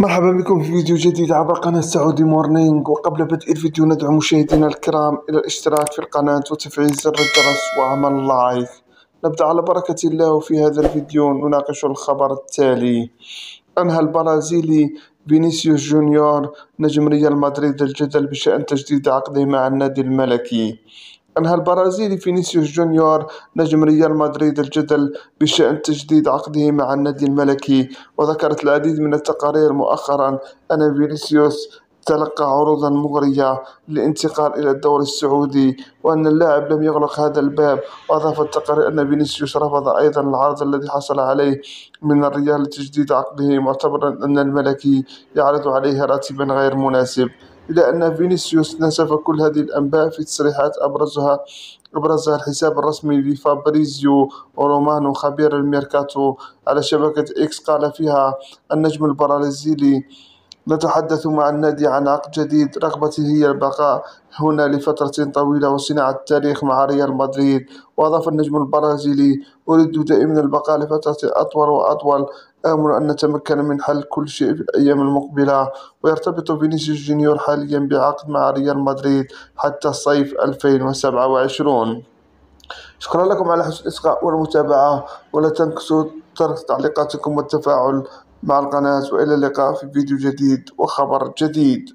مرحبا بكم في فيديو جديد عبر قناة سعودي مورنينج. وقبل بدء الفيديو ندعو مشاهدينا الكرام إلى الاشتراك في القناة وتفعيل زر الجرس وعمل لايك. نبدأ على بركة الله. وفي هذا الفيديو نناقش الخبر التالي: أنهى البرازيلي فينيسيوس جونيور نجم ريال مدريد الجدل بشأن تجديد عقده مع النادي الملكي. أنهى البرازيلي فينيسيوس جونيور نجم ريال مدريد الجدل بشأن تجديد عقده مع النادي الملكي. وذكرت العديد من التقارير مؤخرا أن فينيسيوس تلقى عروضا مغرية للانتقال إلى الدوري السعودي، وأن اللاعب لم يغلق هذا الباب. وأضافت التقارير أن فينيسيوس رفض أيضا العرض الذي حصل عليه من الريال لتجديد عقده، معتبرا أن الملكي يعرض عليه راتبا غير مناسب. إلى أن فينيسيوس نسف كل هذه الأنباء في تصريحات أبرزها الحساب الرسمي لفابريزيو رومانو خبير الميركاتو على شبكة إكس. قال فيها النجم البرازيلي: نتحدث مع النادي عن عقد جديد، رغبتي هي البقاء هنا لفترة طويلة وصناعة التاريخ مع ريال مدريد. وأضاف النجم البرازيلي: أريد دائما البقاء لفترة أطول وأطول، آمل أن نتمكن من حل كل شيء في الأيام المقبلة. ويرتبط فينيسيوس جونيور حاليا بعقد مع ريال مدريد حتى صيف 2027. شكرا لكم على حسن الإصغاء والمتابعة، ولا تنسوا ترك تعليقاتكم والتفاعل مع القناة. وإلى اللقاء في فيديو جديد وخبر جديد.